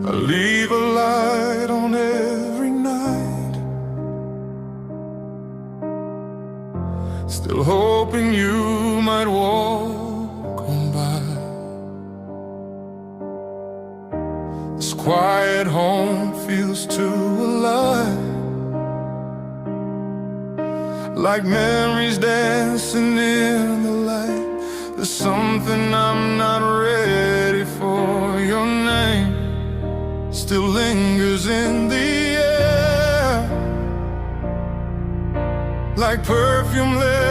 I leave a light on every night, still hoping you might walk on by. This quiet home feels too alive, like memories dancing in the light. There's something I'm not ready for. Your name still lingers in the air, like perfume left